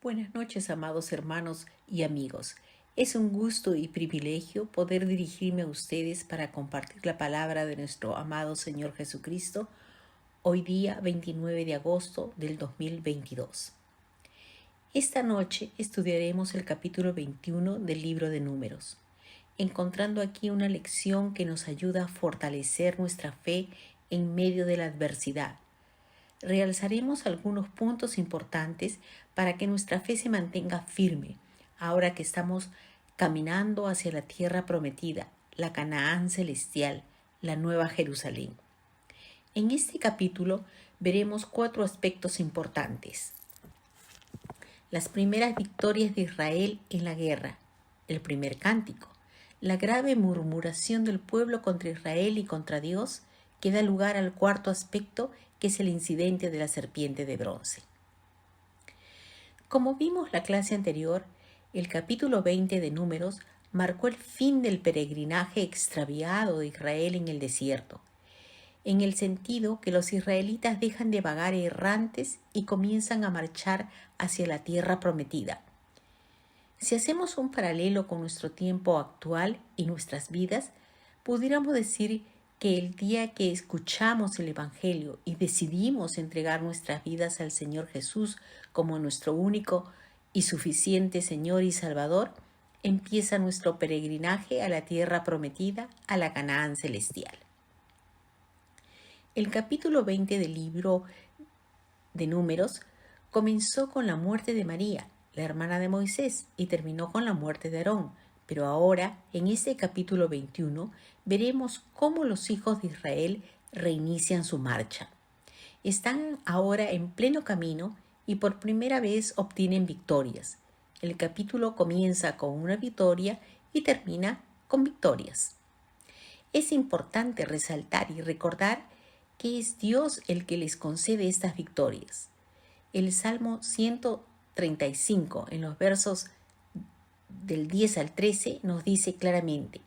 Buenas noches, amados hermanos y amigos. Es un gusto y privilegio poder dirigirme a ustedes para compartir la palabra de nuestro amado Señor Jesucristo, hoy día 29 de agosto del 2022. Esta noche estudiaremos el capítulo 21 del libro de Números, encontrando aquí una lección que nos ayuda a fortalecer nuestra fe en medio de la adversidad. Realzaremos algunos puntos importantes para que nuestra fe se mantenga firme, ahora que estamos caminando hacia la tierra prometida, la Canaán celestial, la Nueva Jerusalén. En este capítulo veremos 4 aspectos importantes. Las primeras victorias de Israel en la guerra, el primer cántico, la grave murmuración del pueblo contra Israel y contra Dios, que da lugar al cuarto aspecto, que es el incidente de la serpiente de bronce. Como vimos la clase anterior, el capítulo 20 de Números marcó el fin del peregrinaje extraviado de Israel en el desierto, en el sentido que los israelitas dejan de vagar errantes y comienzan a marchar hacia la tierra prometida. Si hacemos un paralelo con nuestro tiempo actual y nuestras vidas, pudiéramos decir que el día que escuchamos el Evangelio y decidimos entregar nuestras vidas al Señor Jesús como nuestro único y suficiente Señor y Salvador, empieza nuestro peregrinaje a la tierra prometida, a la Canaán celestial. El capítulo 20 del libro de Números comenzó con la muerte de María, la hermana de Moisés, y terminó con la muerte de Aarón. Pero ahora, en este capítulo 21, veremos cómo los hijos de Israel reinician su marcha. Están ahora en pleno camino y por primera vez obtienen victorias. El capítulo comienza con una victoria y termina con victorias. Es importante resaltar y recordar que es Dios el que les concede estas victorias. El Salmo 135, en los versos del 10 al 13, nos dice claramente: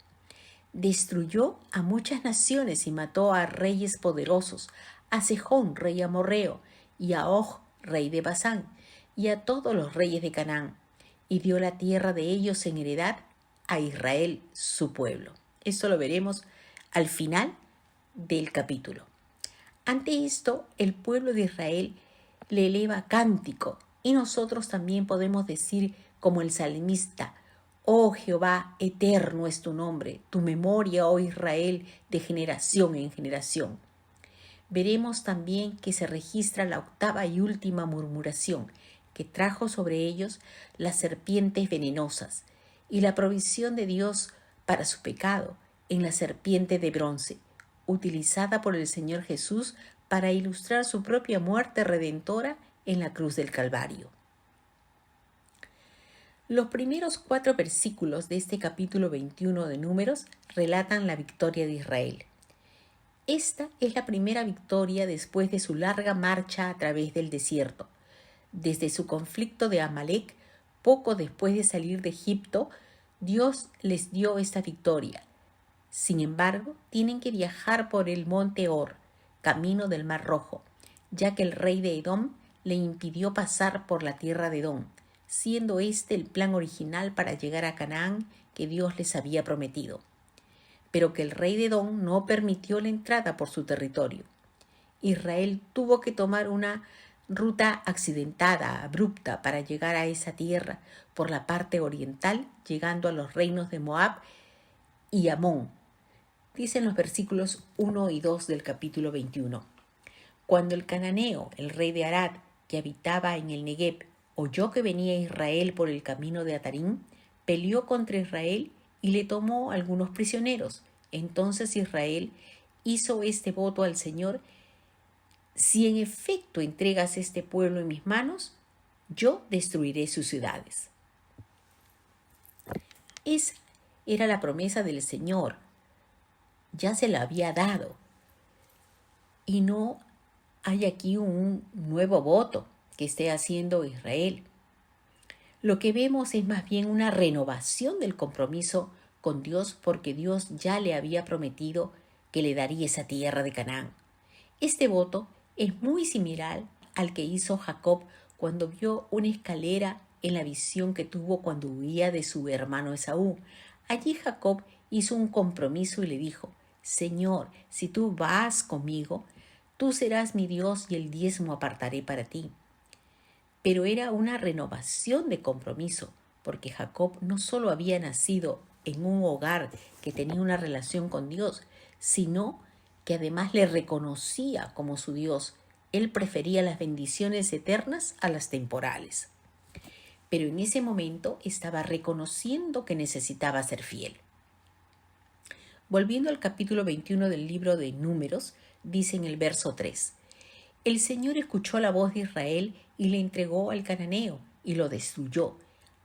destruyó a muchas naciones y mató a reyes poderosos, a Sejón, rey amorreo, y a Og, rey de Basán, y a todos los reyes de Canaán, y dio la tierra de ellos en heredad a Israel, su pueblo. Esto lo veremos al final del capítulo. Ante esto, el pueblo de Israel le eleva cántico, y nosotros también podemos decir como el salmista: oh Jehová, eterno es tu nombre, tu memoria, oh Israel, de generación en generación. Veremos también que se registra la octava y última murmuración, que trajo sobre ellos las serpientes venenosas, y la provisión de Dios para su pecado en la serpiente de bronce, utilizada por el Señor Jesús para ilustrar su propia muerte redentora en la cruz del Calvario. Los primeros 4 versículos de este capítulo 21 de Números relatan la victoria de Israel. Esta es la primera victoria después de su larga marcha a través del desierto. Desde su conflicto de Amalek, poco después de salir de Egipto, Dios les dio esta victoria. Sin embargo, tienen que viajar por el monte Or, camino del Mar Rojo, ya que el rey de Edom le impidió pasar por la tierra de Edom, siendo este el plan original para llegar a Canaán que Dios les había prometido, pero que el rey de Edom no permitió la entrada por su territorio. Israel tuvo que tomar una ruta accidentada, abrupta, para llegar a esa tierra por la parte oriental, llegando a los reinos de Moab y Amón. Dicen los versículos 1 y 2 del capítulo 21. Cuando el cananeo, el rey de Arad, que habitaba en el Negueb, oyó que venía Israel por el camino de Atarim, peleó contra Israel y le tomó algunos prisioneros. Entonces Israel hizo este voto al Señor: si en efecto entregas este pueblo en mis manos, yo destruiré sus ciudades. Esa era la promesa del Señor. Ya se la había dado. Y no hay aquí un nuevo voto que esté haciendo Israel. Lo que vemos es más bien una renovación del compromiso con Dios, porque Dios ya le había prometido que le daría esa tierra de Canaán. Este voto es muy similar al que hizo Jacob cuando vio una escalera en la visión que tuvo cuando huía de su hermano Esaú. Allí Jacob hizo un compromiso y le dijo: Señor, si tú vas conmigo, tú serás mi Dios y el diezmo apartaré para ti. Pero era una renovación de compromiso, porque Jacob no solo había nacido en un hogar que tenía una relación con Dios, sino que además le reconocía como su Dios. Él prefería las bendiciones eternas a las temporales. Pero en ese momento estaba reconociendo que necesitaba ser fiel. Volviendo al capítulo 21 del libro de Números, dice en el verso 3: El Señor escuchó la voz de Israel y le entregó al cananeo y lo destruyó,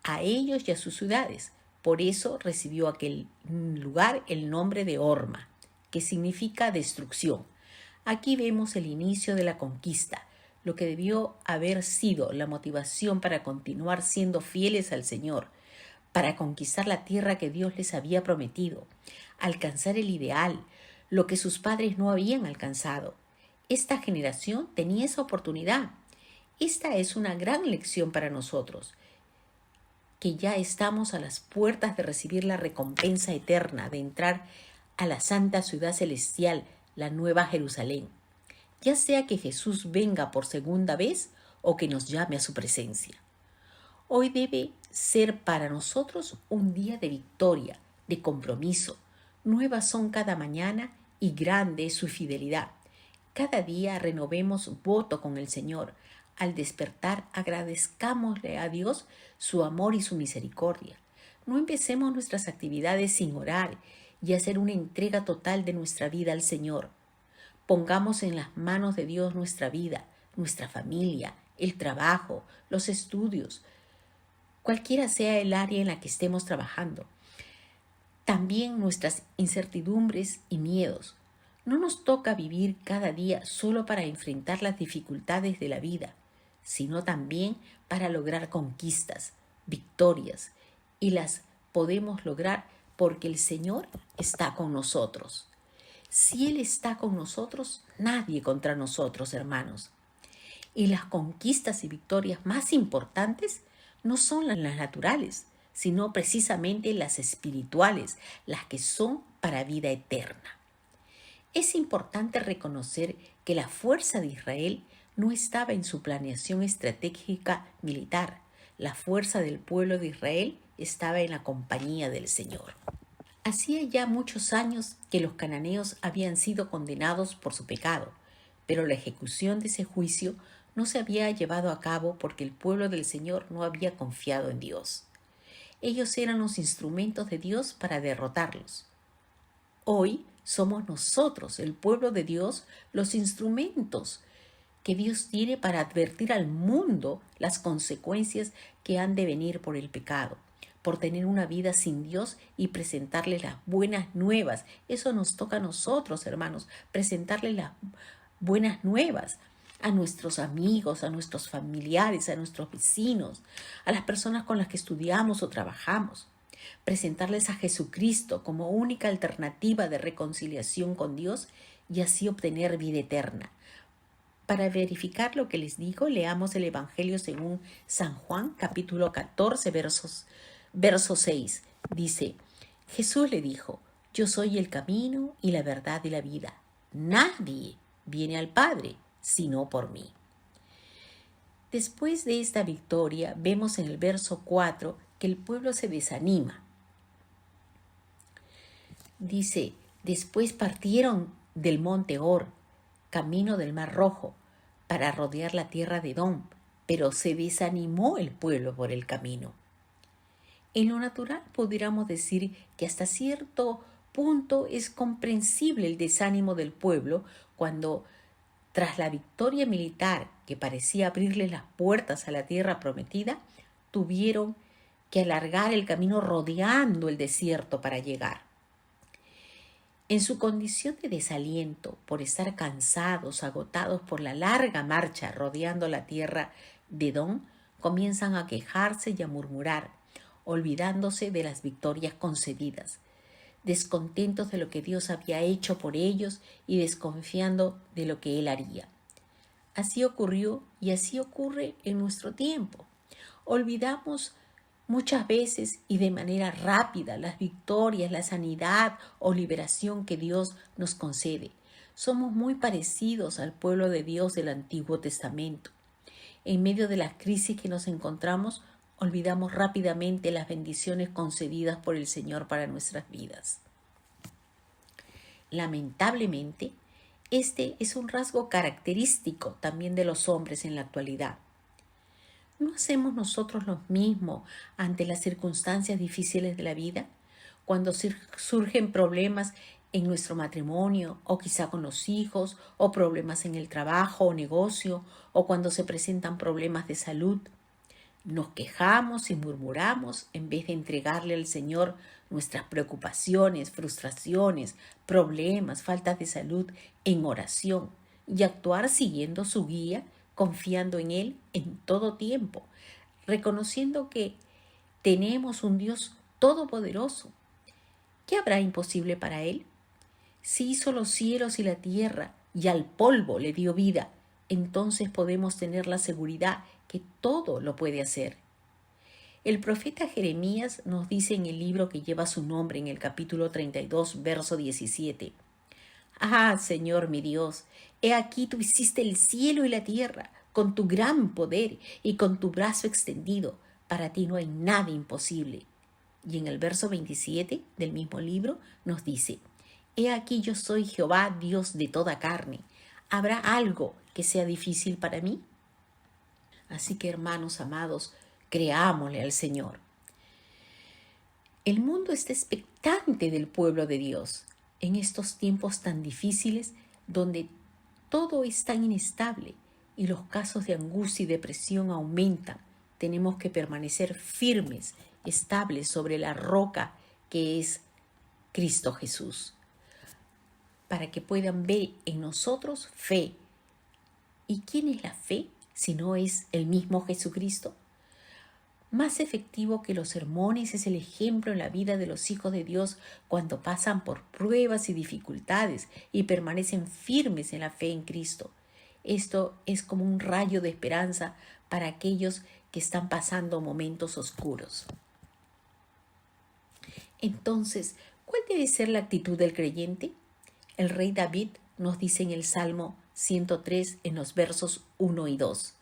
a ellos y a sus ciudades. Por eso recibió aquel lugar el nombre de Horma, que significa destrucción. Aquí vemos el inicio de la conquista, lo que debió haber sido la motivación para continuar siendo fieles al Señor, para conquistar la tierra que Dios les había prometido, alcanzar el ideal, lo que sus padres no habían alcanzado. Esta generación tenía esa oportunidad. Esta es una gran lección para nosotros, que ya estamos a las puertas de recibir la recompensa eterna, de entrar a la santa ciudad celestial, la Nueva Jerusalén. Ya sea que Jesús venga por segunda vez o que nos llame a su presencia. Hoy debe ser para nosotros un día de victoria, de compromiso. Nuevas son cada mañana y grande es su fidelidad. Cada día renovemos voto con el Señor. Al despertar, agradezcámosle a Dios su amor y su misericordia. No empecemos nuestras actividades sin orar y hacer una entrega total de nuestra vida al Señor. Pongamos en las manos de Dios nuestra vida, nuestra familia, el trabajo, los estudios, cualquiera sea el área en la que estemos trabajando. También nuestras incertidumbres y miedos. No nos toca vivir cada día solo para enfrentar las dificultades de la vida, sino también para lograr conquistas, victorias, y las podemos lograr porque el Señor está con nosotros. Si Él está con nosotros, nadie contra nosotros, hermanos. Y las conquistas y victorias más importantes no son las naturales, sino precisamente las espirituales, las que son para vida eterna. Es importante reconocer que la fuerza de Israel no estaba en su planeación estratégica militar. La fuerza del pueblo de Israel estaba en la compañía del Señor. Hacía ya muchos años que los cananeos habían sido condenados por su pecado, pero la ejecución de ese juicio no se había llevado a cabo porque el pueblo del Señor no había confiado en Dios. Ellos eran los instrumentos de Dios para derrotarlos. Hoy somos nosotros, el pueblo de Dios, los instrumentos que Dios tiene para advertir al mundo las consecuencias que han de venir por el pecado, por tener una vida sin Dios y presentarle las buenas nuevas. Eso nos toca a nosotros, hermanos, presentarle las buenas nuevas a nuestros amigos, a nuestros familiares, a nuestros vecinos, a las personas con las que estudiamos o trabajamos. Presentarles a Jesucristo como única alternativa de reconciliación con Dios y así obtener vida eterna. Para verificar lo que les digo, leamos el Evangelio según San Juan, capítulo 14, verso 6. Dice: Jesús le dijo: Yo soy el camino y la verdad y la vida. Nadie viene al Padre sino por mí. Después de esta victoria, vemos en el verso 4 que el pueblo se desanima. Dice: Después partieron del monte Hor, camino del Mar Rojo, para rodear la tierra de Edom, pero se desanimó el pueblo por el camino. En lo natural pudiéramos decir que hasta cierto punto es comprensible el desánimo del pueblo cuando, tras la victoria militar que parecía abrirle las puertas a la tierra prometida, tuvieron que alargar el camino rodeando el desierto para llegar. En su condición de desaliento, por estar cansados, agotados por la larga marcha rodeando la tierra de Edom, comienzan a quejarse y a murmurar, olvidándose de las victorias concedidas, descontentos de lo que Dios había hecho por ellos y desconfiando de lo que Él haría. Así ocurrió y así ocurre en nuestro tiempo. olvidamos muchas veces y de manera rápida las victorias, la sanidad o liberación que Dios nos concede. Somos muy parecidos al pueblo de Dios del Antiguo Testamento. En medio de las crisis que nos encontramos, olvidamos rápidamente las bendiciones concedidas por el Señor para nuestras vidas. Lamentablemente, este es un rasgo característico también de los hombres en la actualidad. ¿No hacemos nosotros lo mismo ante las circunstancias difíciles de la vida? Cuando surgen problemas en nuestro matrimonio, o quizá con los hijos, o problemas en el trabajo o negocio, o cuando se presentan problemas de salud. Nos quejamos y murmuramos en vez de entregarle al Señor nuestras preocupaciones, frustraciones, problemas, faltas de salud en oración y actuar siguiendo su guía, confiando en Él en todo tiempo, reconociendo que tenemos un Dios todopoderoso. ¿Qué habrá imposible para Él? Si hizo los cielos y la tierra y al polvo le dio vida, entonces podemos tener la seguridad que todo lo puede hacer. El profeta Jeremías nos dice en el libro que lleva su nombre en el capítulo 32, verso 17. Ah, Señor mi Dios, he aquí tú hiciste el cielo y la tierra con tu gran poder y con tu brazo extendido. Para ti no hay nada imposible. Y en el verso 27 del mismo libro nos dice, he aquí yo soy Jehová, Dios de toda carne. ¿Habrá algo que sea difícil para mí? Así que, hermanos amados, creámosle al Señor. El mundo está expectante del pueblo de Dios en estos tiempos tan difíciles donde todo es tan inestable y los casos de angustia y depresión aumentan. Tenemos que permanecer firmes, estables sobre la roca que es Cristo Jesús, para que puedan ver en nosotros fe. ¿Y quién es la fe si no es el mismo Jesucristo? Más efectivo que los sermones es el ejemplo en la vida de los hijos de Dios cuando pasan por pruebas y dificultades y permanecen firmes en la fe en Cristo. Esto es como un rayo de esperanza para aquellos que están pasando momentos oscuros. Entonces, ¿cuál debe ser la actitud del creyente? El rey David nos dice en el Salmo 103 en los versos 1 y 2.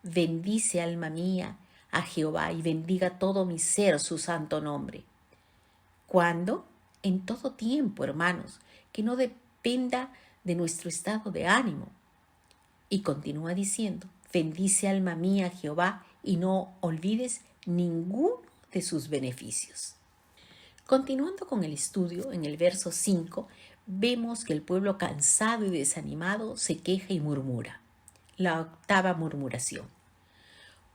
Bendice, alma mía, a Jehová y bendiga todo mi ser su santo nombre. ¿Cuándo? En todo tiempo, hermanos, que no dependa de nuestro estado de ánimo. Y continúa diciendo, bendice, alma mía, a Jehová y no olvides ninguno de sus beneficios. Continuando con el estudio, en el verso 5, vemos que el pueblo cansado y desanimado se queja y murmura. La octava murmuración.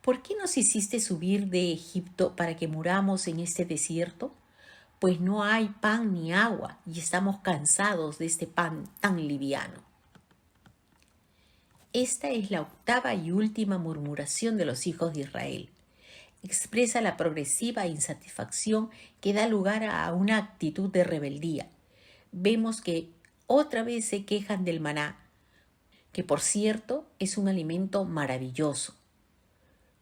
¿Por qué nos hiciste subir de Egipto para que muramos en este desierto? Pues no hay pan ni agua y estamos cansados de este pan tan liviano. Esta es la octava y última murmuración de los hijos de Israel. Expresa la progresiva insatisfacción que da lugar a una actitud de rebeldía. Vemos que otra vez se quejan del maná, que por cierto es un alimento maravilloso.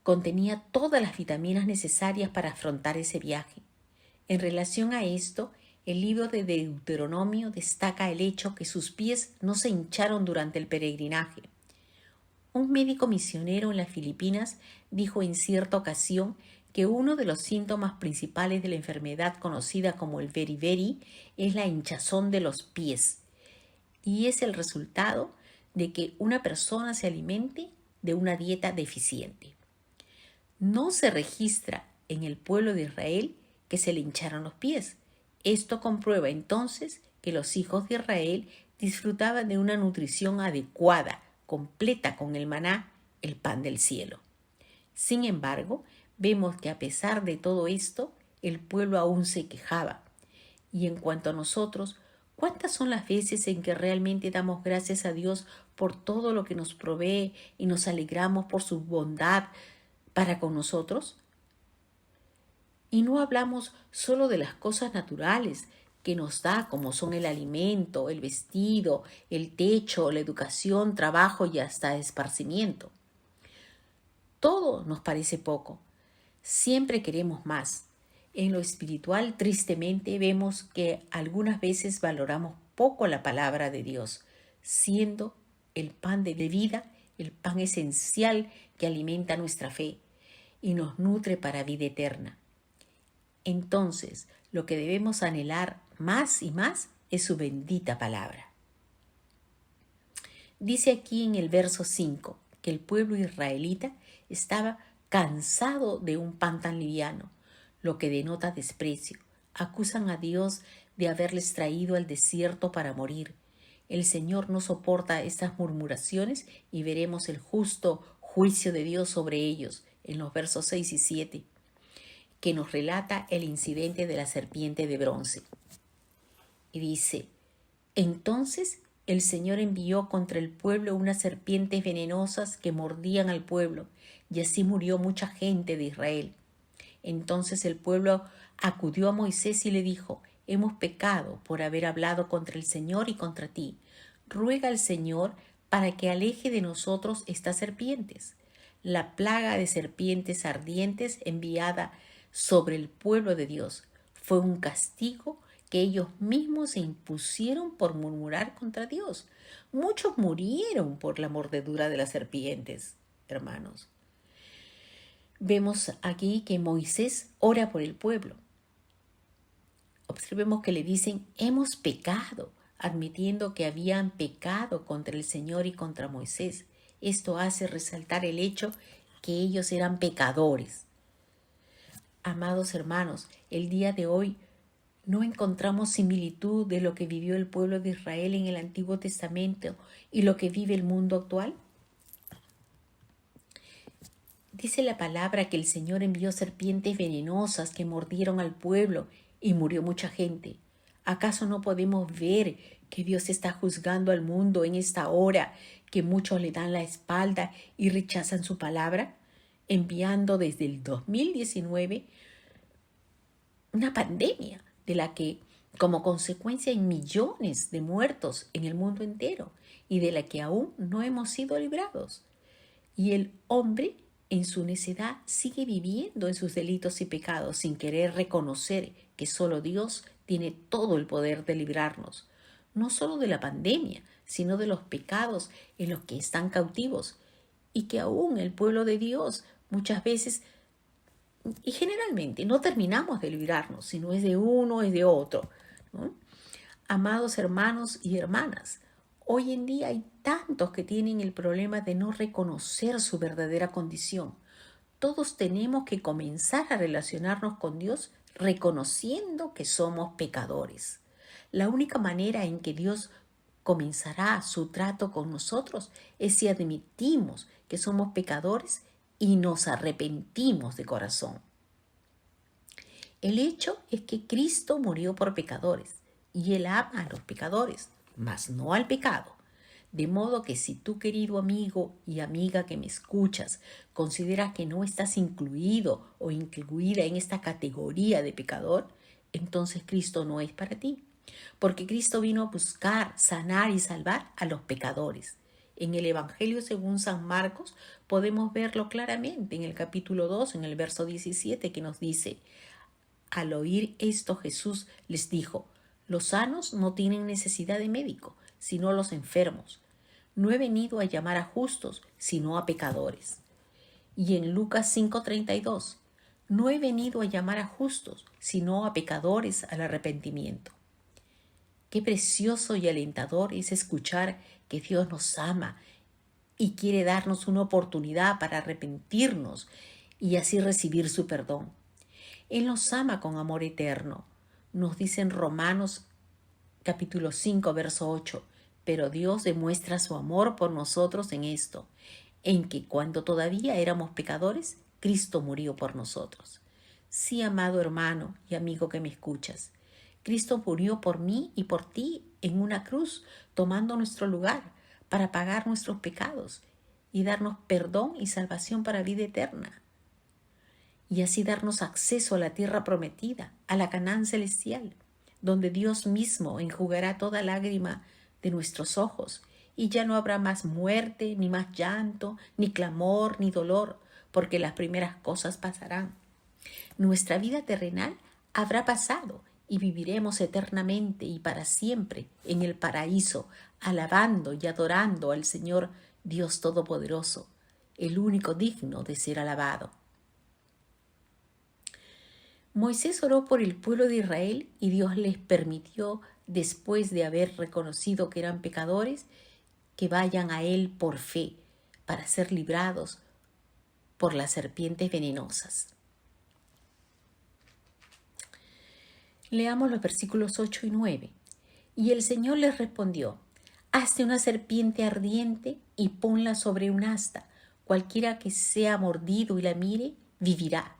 Contenía todas las vitaminas necesarias para afrontar ese viaje. En relación a esto, el libro de Deuteronomio destaca el hecho que sus pies no se hincharon durante el peregrinaje. Un médico misionero en las Filipinas dijo en cierta ocasión que uno de los síntomas principales de la enfermedad conocida como el beriberi es la hinchazón de los pies, y es el resultado de que una persona se alimente de una dieta deficiente. No se registra en el pueblo de Israel que se le hincharon los pies. Esto comprueba entonces que los hijos de Israel disfrutaban de una nutrición adecuada, completa con el maná, el pan del cielo. Sin embargo, vemos que a pesar de todo esto, el pueblo aún se quejaba. Y en cuanto a nosotros, ¿cuántas son las veces en que realmente damos gracias a Dios por todo lo que nos provee y nos alegramos por su bondad para con nosotros? Y no hablamos solo de las cosas naturales que nos da, como son el alimento, el vestido, el techo, la educación, trabajo y hasta esparcimiento. Todo nos parece poco. Siempre queremos más. En lo espiritual, tristemente, vemos que algunas veces valoramos poco la palabra de Dios, siendo el pan de vida, el pan esencial que alimenta nuestra fe y nos nutre para vida eterna. Entonces, lo que debemos anhelar más y más es su bendita palabra. Dice aquí en el verso 5 que el pueblo israelita estaba cansado de un pan tan liviano, lo que denota desprecio. Acusan a Dios de haberles traído al desierto para morir. El Señor no soporta estas murmuraciones y veremos el justo juicio de Dios sobre ellos en los versos 6 y 7, que nos relata el incidente de la serpiente de bronce. Y dice: entonces el Señor envió contra el pueblo unas serpientes venenosas que mordían al pueblo, y así murió mucha gente de Israel. Entonces el pueblo acudió a Moisés y le dijo: hemos pecado por haber hablado contra el Señor y contra ti. Ruega al Señor para que aleje de nosotros estas serpientes. La plaga de serpientes ardientes enviada sobre el pueblo de Dios fue un castigo que ellos mismos se impusieron por murmurar contra Dios. Muchos murieron por la mordedura de las serpientes, hermanos. Vemos aquí que Moisés ora por el pueblo. Observemos que le dicen: hemos pecado, admitiendo que habían pecado contra el Señor y contra Moisés. Esto hace resaltar el hecho que ellos eran pecadores. Amados hermanos, el día de hoy no encontramos similitud de lo que vivió el pueblo de Israel en el Antiguo Testamento y lo que vive el mundo actual. Dice la palabra que el Señor envió serpientes venenosas que mordieron al pueblo y murió mucha gente. ¿Acaso no podemos ver que Dios está juzgando al mundo en esta hora, que muchos le dan la espalda y rechazan su palabra, enviando desde el 2019 una pandemia de la que como consecuencia hay millones de muertos en el mundo entero y de la que aún no hemos sido librados? Y el hombre en su necedad sigue viviendo en sus delitos y pecados sin querer reconocer que solo Dios tiene todo el poder de librarnos, no solo de la pandemia, sino de los pecados en los que están cautivos, y que aún el pueblo de Dios muchas veces y generalmente no terminamos de librarnos, sino es de uno, es de otro, ¿no? Amados hermanos y hermanas, hoy en día hay tantos que tienen el problema de no reconocer su verdadera condición. Todos tenemos que comenzar a relacionarnos con Dios reconociendo que somos pecadores. La única manera en que Dios comenzará su trato con nosotros es si admitimos que somos pecadores y nos arrepentimos de corazón. El hecho es que Cristo murió por pecadores y Él ama a los pecadores, mas no al pecado. De modo que si tú, querido amigo y amiga que me escuchas, consideras que no estás incluido o incluida en esta categoría de pecador, entonces Cristo no es para ti. Porque Cristo vino a buscar, sanar y salvar a los pecadores. En el Evangelio según San Marcos podemos verlo claramente en el capítulo 2, en el verso 17, que nos dice: al oír esto Jesús les dijo: los sanos no tienen necesidad de médico, sino los enfermos. No he venido a llamar a justos, sino a pecadores. Y en Lucas 5:32, no he venido a llamar a justos, sino a pecadores al arrepentimiento. Qué precioso y alentador es escuchar que Dios nos ama y quiere darnos una oportunidad para arrepentirnos y así recibir su perdón. Él nos ama con amor eterno. Nos dice en Romanos capítulo 5, verso 8, pero Dios demuestra su amor por nosotros en esto, en que cuando todavía éramos pecadores, Cristo murió por nosotros. Sí, amado hermano y amigo que me escuchas, Cristo murió por mí y por ti en una cruz, tomando nuestro lugar para pagar nuestros pecados y darnos perdón y salvación para vida eterna. Y así darnos acceso a la tierra prometida, a la Canaán celestial, donde Dios mismo enjugará toda lágrima de nuestros ojos, y ya no habrá más muerte, ni más llanto, ni clamor, ni dolor, porque las primeras cosas pasarán. Nuestra vida terrenal habrá pasado y viviremos eternamente y para siempre en el paraíso, alabando y adorando al Señor Dios Todopoderoso, el único digno de ser alabado. Moisés oró por el pueblo de Israel y Dios les permitió, después de haber reconocido que eran pecadores, que vayan a Él por fe para ser librados por las serpientes venenosas. Leamos los versículos 8 y 9. Y el Señor les respondió: hazte una serpiente ardiente y ponla sobre un asta. Cualquiera que sea mordido y la mire, vivirá.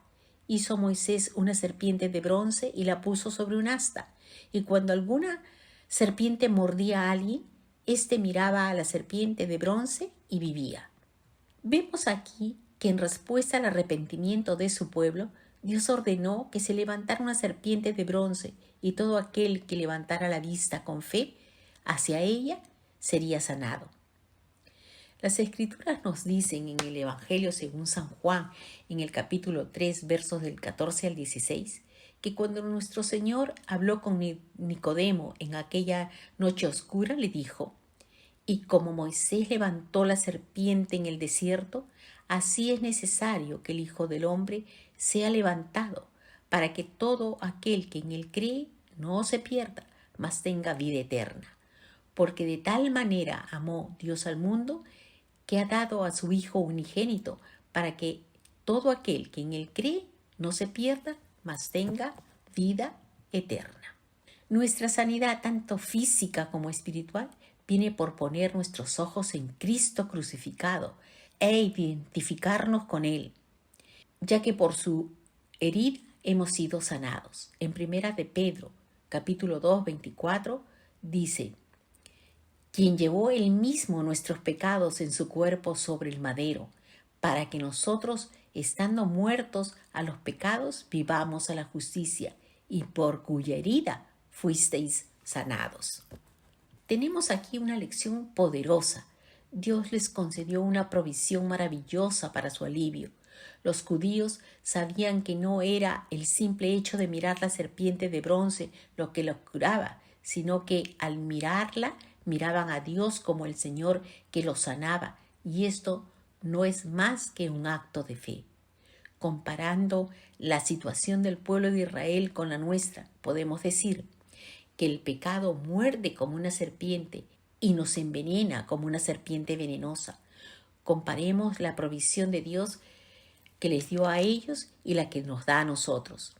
Hizo Moisés una serpiente de bronce y la puso sobre un asta. Y cuando alguna serpiente mordía a alguien, éste miraba a la serpiente de bronce y vivía. Vemos aquí que en respuesta al arrepentimiento de su pueblo, Dios ordenó que se levantara una serpiente de bronce y todo aquel que levantara la vista con fe hacia ella sería sanado. Las Escrituras nos dicen en el Evangelio según San Juan, en el capítulo 3, versos del 14 al 16, que cuando nuestro Señor habló con Nicodemo en aquella noche oscura, le dijo: y como Moisés levantó la serpiente en el desierto, así es necesario que el Hijo del Hombre sea levantado, para que todo aquel que en él cree no se pierda, mas tenga vida eterna. Porque de tal manera amó Dios al mundo, que ha dado a su Hijo unigénito, para que todo aquel que en él cree no se pierda, mas tenga vida eterna. Nuestra sanidad, tanto física como espiritual, viene por poner nuestros ojos en Cristo crucificado e identificarnos con Él, ya que por su herida hemos sido sanados. En Primera de Pedro, capítulo 2, 24, dice: quien llevó él mismo nuestros pecados en su cuerpo sobre el madero, para que nosotros, estando muertos a los pecados, vivamos a la justicia, y por cuya herida fuisteis sanados. Tenemos aquí una lección poderosa. Dios les concedió una provisión maravillosa para su alivio. Los judíos sabían que no era el simple hecho de mirar la serpiente de bronce lo que los curaba, sino que al mirarla miraban a Dios como el Señor que los sanaba, y esto no es más que un acto de fe. Comparando la situación del pueblo de Israel con la nuestra, podemos decir que el pecado muerde como una serpiente y nos envenena como una serpiente venenosa. Comparemos la provisión de Dios que les dio a ellos y la que nos da a nosotros.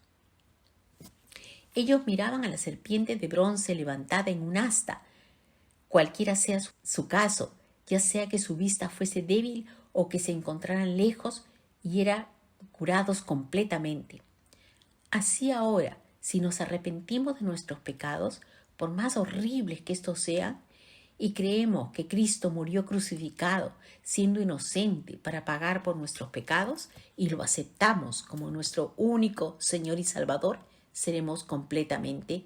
Ellos miraban a la serpiente de bronce levantada en un asta, cualquiera sea su caso, ya sea que su vista fuese débil o que se encontraran lejos, y eran curados completamente. Así ahora, si nos arrepentimos de nuestros pecados, por más horribles que estos sean, y creemos que Cristo murió crucificado, siendo inocente, para pagar por nuestros pecados, y lo aceptamos como nuestro único Señor y Salvador, seremos completamente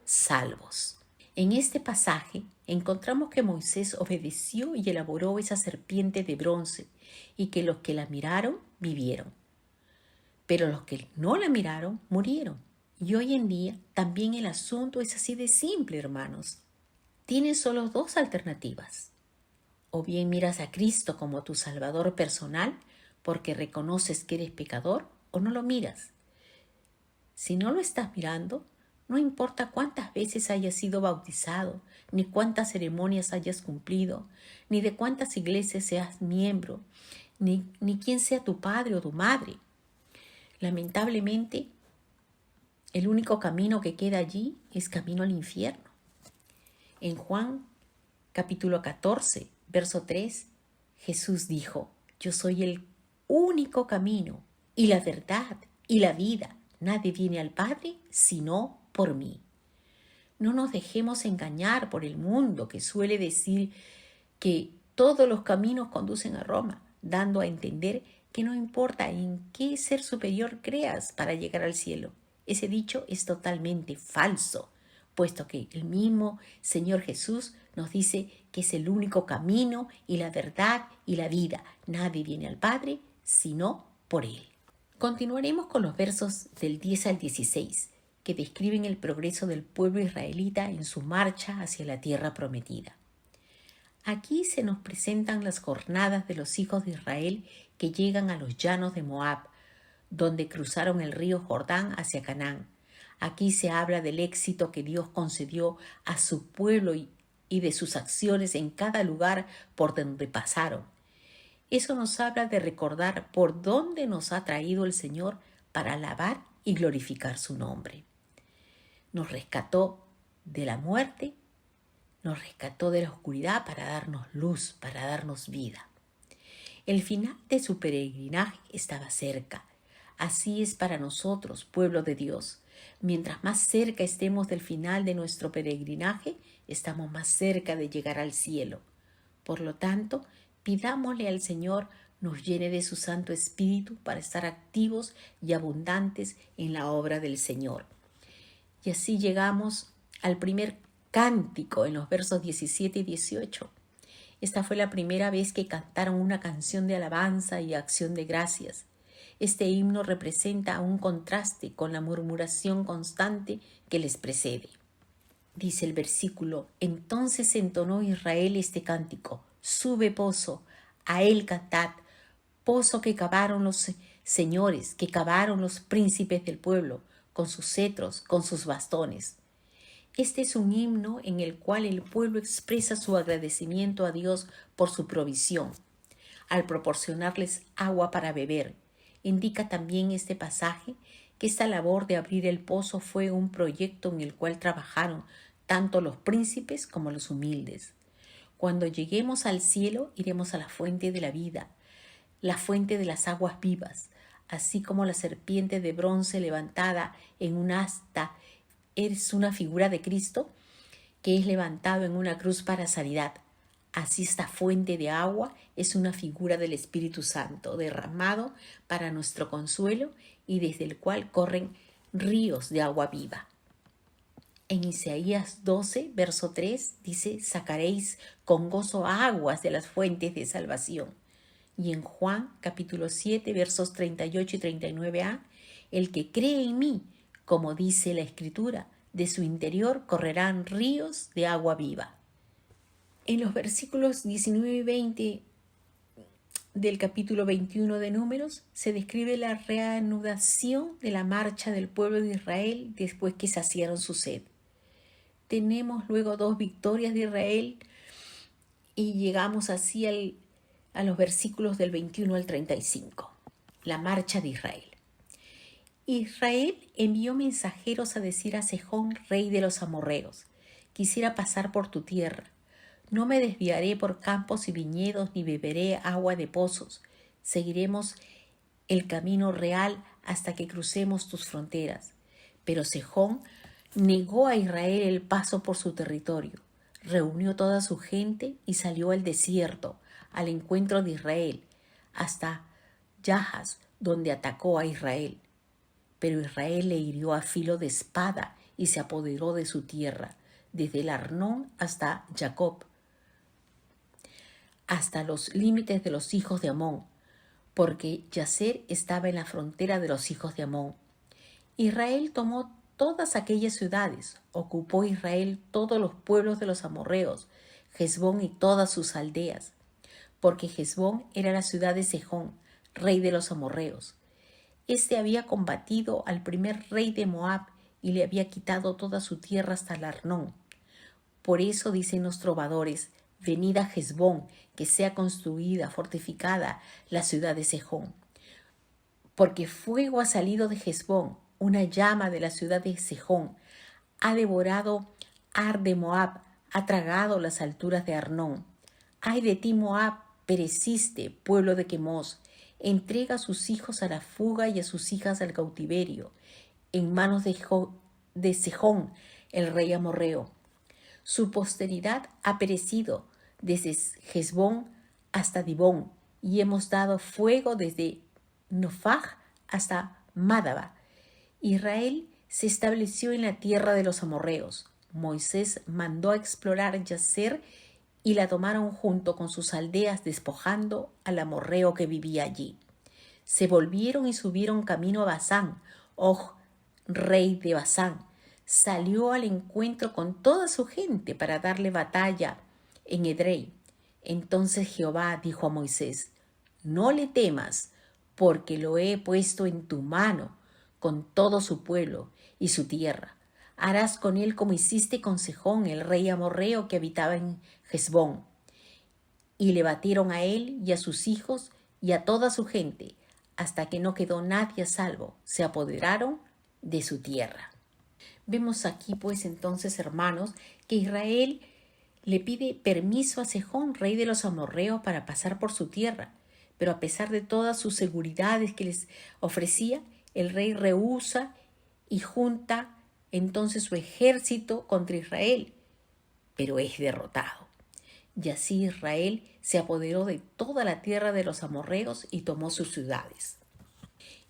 salvos. En este pasaje encontramos que Moisés obedeció y elaboró esa serpiente de bronce, y que los que la miraron vivieron. Pero los que no la miraron murieron. Y hoy en día también el asunto es así de simple, hermanos. Tienes solo dos alternativas. O bien miras a Cristo como tu Salvador personal porque reconoces que eres pecador, o no lo miras. Si no lo estás mirando, no importa cuántas veces hayas sido bautizado, ni cuántas ceremonias hayas cumplido, ni de cuántas iglesias seas miembro, ni quién sea tu padre o tu madre. Lamentablemente, el único camino que queda allí es camino al infierno. En Juan capítulo 14, verso 3, Jesús dijo: yo soy el único camino y la verdad y la vida. Nadie viene al Padre sino por mí. No nos dejemos engañar por el mundo, que suele decir que todos los caminos conducen a Roma, dando a entender que no importa en qué ser superior creas para llegar al cielo. Ese dicho es totalmente falso, puesto que el mismo Señor Jesús nos dice que es el único camino y la verdad y la vida. Nadie viene al Padre sino por Él. Continuaremos con los versos del 10 al 16, que describen el progreso del pueblo israelita en su marcha hacia la tierra prometida. Aquí se nos presentan las jornadas de los hijos de Israel que llegan a los llanos de Moab, donde cruzaron el río Jordán hacia Canaán. Aquí se habla del éxito que Dios concedió a su pueblo y de sus acciones en cada lugar por donde pasaron. Eso nos habla de recordar por dónde nos ha traído el Señor para alabar y glorificar su nombre. Nos rescató de la muerte, nos rescató de la oscuridad para darnos luz, para darnos vida. El final de su peregrinaje estaba cerca. Así es para nosotros, pueblo de Dios. Mientras más cerca estemos del final de nuestro peregrinaje, estamos más cerca de llegar al cielo. Por lo tanto, pidámosle al Señor nos llene de su Santo Espíritu para estar activos y abundantes en la obra del Señor. Y así llegamos al primer cántico en los versos 17 y 18. Esta fue la primera vez que cantaron una canción de alabanza y acción de gracias. Este himno representa un contraste con la murmuración constante que les precede. Dice el versículo: entonces entonó Israel este cántico: sube pozo, a él cantad, pozo que cavaron los señores, que cavaron los príncipes del pueblo, con sus cetros, con sus bastones. Este es un himno en el cual el pueblo expresa su agradecimiento a Dios por su provisión, al proporcionarles agua para beber. Indica también este pasaje que esta labor de abrir el pozo fue un proyecto en el cual trabajaron tanto los príncipes como los humildes. Cuando lleguemos al cielo, iremos a la fuente de la vida, la fuente de las aguas vivas, así como la serpiente de bronce levantada en un asta es una figura de Cristo que es levantado en una cruz para sanidad. Así esta fuente de agua es una figura del Espíritu Santo derramado para nuestro consuelo y desde el cual corren ríos de agua viva. En Isaías 12, verso 3 dice: sacaréis con gozo aguas de las fuentes de salvación. Y en Juan capítulo 7, versos 38 y 39a, el que cree en mí, como dice la Escritura, de su interior correrán ríos de agua viva. En los versículos 19 y 20 del capítulo 21 de Números se describe la reanudación de la marcha del pueblo de Israel después que saciaron su sed. Tenemos luego dos victorias de Israel y llegamos así a los versículos del 21 al 35. La marcha de Israel. Israel envió mensajeros a decir a Sejón, rey de los amorreos: quisiera pasar por tu tierra. No me desviaré por campos y viñedos, ni beberé agua de pozos. Seguiremos el camino real hasta que crucemos tus fronteras. Pero Sejón negó a Israel el paso por su territorio. Reunió toda su gente y salió al desierto, al encuentro de Israel, hasta Jahaz, donde atacó a Israel. Pero Israel le hirió a filo de espada y se apoderó de su tierra, desde el Arnón hasta Jacob, hasta los límites de los hijos de Amón, porque Yazer estaba en la frontera de los hijos de Amón. Israel tomó todas aquellas ciudades, ocupó Israel todos los pueblos de los amorreos, Hesbón y todas sus aldeas, porque Hesbón era la ciudad de Sejón, rey de los amorreos. Este había combatido al primer rey de Moab y le había quitado toda su tierra hasta el Arnón. Por eso dicen los trovadores: venid a Hesbón, que sea construida, fortificada la ciudad de Sejón. Porque fuego ha salido de Hesbón, una llama de la ciudad de Sejón. Ha devorado Ar de Moab, ha tragado las alturas de Arnón. Ay de ti, Moab, pereciste, pueblo de Quemos. Entrega a sus hijos a la fuga y a sus hijas al cautiverio, en manos de Sejón, el rey amorreo. Su posteridad ha perecido desde Hesbón hasta Dibón, y hemos dado fuego desde Nofaj hasta Mádaba. Israel se estableció en la tierra de los amorreos. Moisés mandó a explorar Yazer y la tomaron junto con sus aldeas, despojando al amorreo que vivía allí. se volvieron y subieron camino a Basán. Og, rey de Basán, salió al encuentro con toda su gente para darle batalla en Edrei. Entonces Jehová dijo a Moisés: no le temas, porque lo he puesto en tu mano con todo su pueblo y su tierra. Harás con él como hiciste con Sejón, el rey amorreo que habitaba en Hesbón. Y le batieron a él y a sus hijos y a toda su gente, hasta que no quedó nadie a salvo. Se apoderaron de su tierra. Vemos aquí, pues, entonces, hermanos, que Israel le pide permiso a Sejón, rey de los amorreos, para pasar por su tierra. Pero a pesar de todas sus seguridades que les ofrecía, el rey rehúsa y junta entonces su ejército contra Israel, pero es derrotado. Y así Israel se apoderó de toda la tierra de los amorreos y tomó sus ciudades.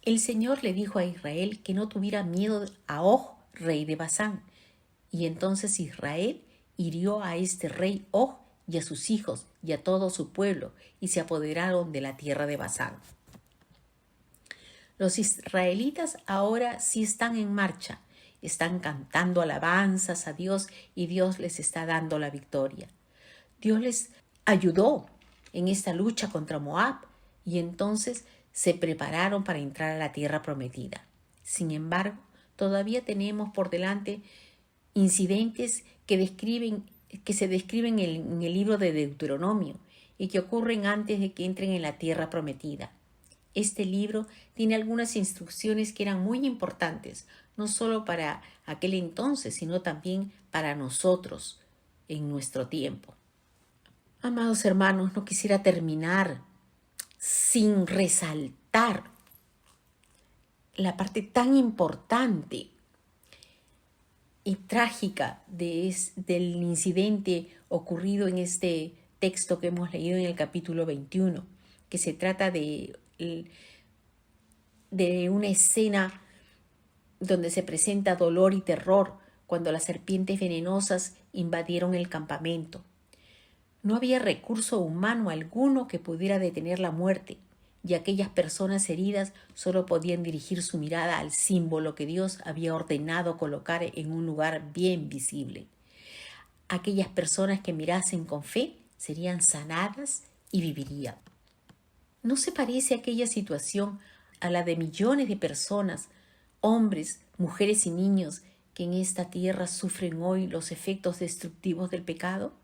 El Señor le dijo a Israel que no tuviera miedo a Og, rey de Basán. Y entonces Israel hirió a este rey Og y a sus hijos y a todo su pueblo, y se apoderaron de la tierra de Basán. Los israelitas ahora sí están en marcha, están cantando alabanzas a Dios y Dios les está dando la victoria. Dios les ayudó en esta lucha contra Moab y entonces se prepararon para entrar a la tierra prometida. Sin embargo, todavía tenemos por delante incidentes que se describen en el libro de Deuteronomio y que ocurren antes de que entren en la tierra prometida. Este libro tiene algunas instrucciones que eran muy importantes, no solo para aquel entonces, sino también para nosotros en nuestro tiempo. Amados hermanos, no quisiera terminar sin resaltar la parte tan importante y trágica del incidente ocurrido en este texto que hemos leído en el capítulo 21, que se trata de una escena donde se presenta dolor y terror cuando las serpientes venenosas invadieron el campamento. No había recurso humano alguno que pudiera detener la muerte, y aquellas personas heridas solo podían dirigir su mirada al símbolo que Dios había ordenado colocar en un lugar bien visible. Aquellas personas que mirasen con fe serían sanadas y vivirían. ¿No se parece aquella situación a la de millones de personas, hombres, mujeres y niños, que en esta tierra sufren hoy los efectos destructivos del pecado?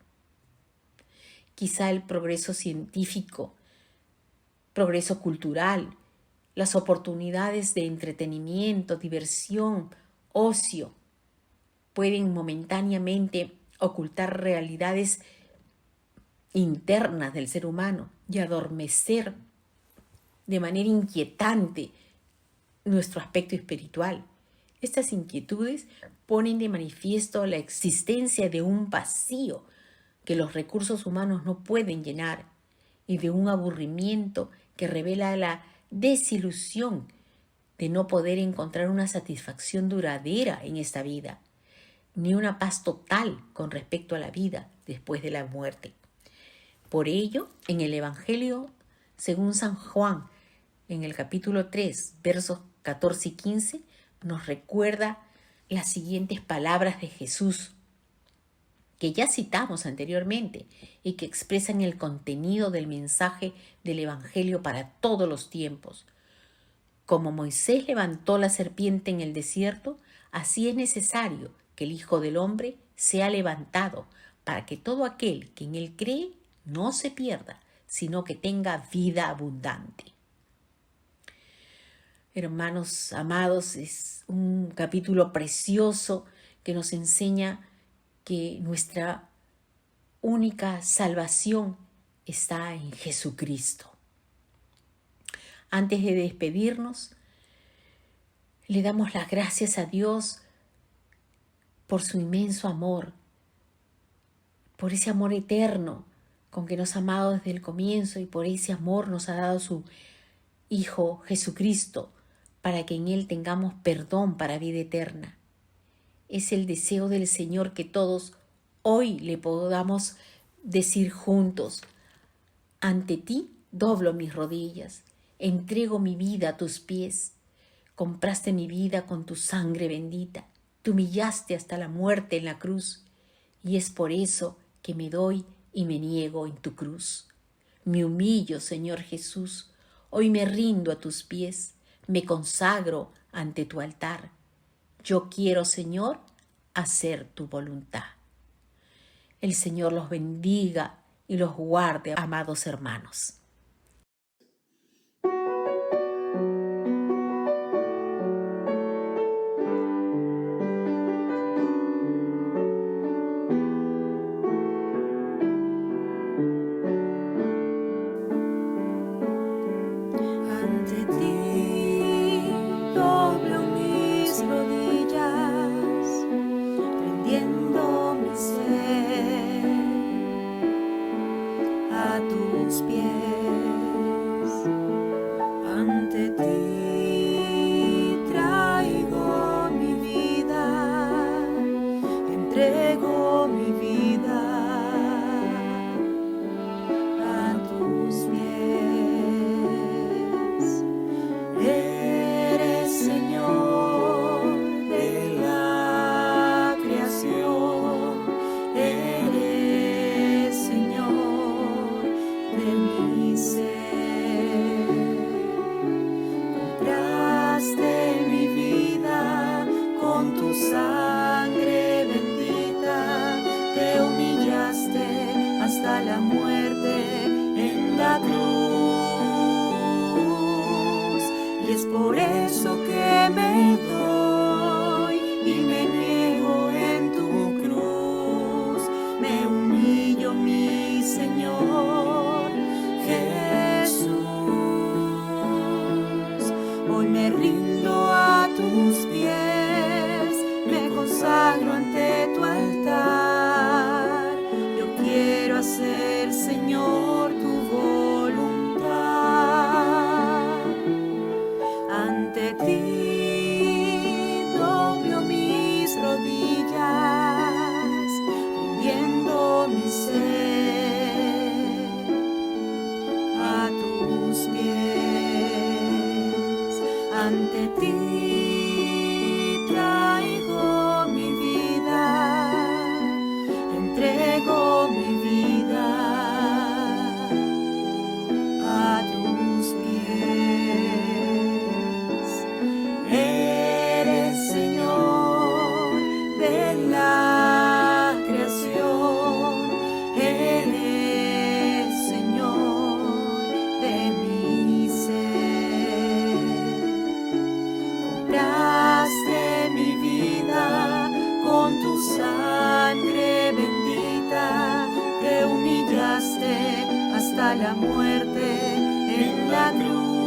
Quizá el progreso científico, progreso cultural, las oportunidades de entretenimiento, diversión, ocio, pueden momentáneamente ocultar realidades internas del ser humano y adormecer de manera inquietante nuestro aspecto espiritual. Estas inquietudes ponen de manifiesto la existencia de un vacío que los recursos humanos no pueden llenar y de un aburrimiento que revela la desilusión de no poder encontrar una satisfacción duradera en esta vida, ni una paz total con respecto a la vida después de la muerte. Por ello, en el Evangelio según San Juan, en el capítulo 3, versos 14 y 15, nos recuerda las siguientes palabras de Jesús, que ya citamos anteriormente y que expresan el contenido del mensaje del Evangelio para todos los tiempos. Como Moisés levantó la serpiente en el desierto, así es necesario que el Hijo del Hombre sea levantado, para que todo aquel que en él cree no se pierda, sino que tenga vida abundante. Hermanos amados, es un capítulo precioso que nos enseña que nuestra única salvación está en Jesucristo. Antes de despedirnos, le damos las gracias a Dios por su inmenso amor, por ese amor eterno con que nos ha amado desde el comienzo, y por ese amor nos ha dado su Hijo Jesucristo, para que en Él tengamos perdón para vida eterna. Es el deseo del Señor que todos hoy le podamos decir juntos: ante ti doblo mis rodillas Entrego mi vida a tus pies. Compraste mi vida con tu sangre bendita. Te humillaste hasta la muerte en la cruz. Y es por eso que me doy y me niego en tu cruz. Me humillo, Señor Jesús. Hoy me rindo a tus pies. Me consagro ante tu altar. Yo quiero, Señor, hacer tu voluntad. El Señor los bendiga y los guarde, amados hermanos. Ante ti doblo mis rodillas, rindiendo mi ser a tus pies. Ante ti traigo mi vida, entrego mi vida a tus pies. Eres Señor de la creación, eres Señor de mi ser. Compraste mi vida con tu sangre bendita, te humillaste hasta la muerte en la cruz. Y es por eso que me doy y me niego en tu cruz. Me humillo, mi Señor Jesús. Hoy me rindo a tus pies, me consagro ante tu altar. Yo quiero hacer, Señor, tu voluntad. Ante ti doblo mis rodillas, rindiendo mi ser a tus pies. Ante ti traigo mi vida, entrego mi vida a tus pies. Eres Señor de la creación, eres Señor de mi ser. Compraste mi vida con tu sangre bendita, te humillaste hasta la muerte en la cruz.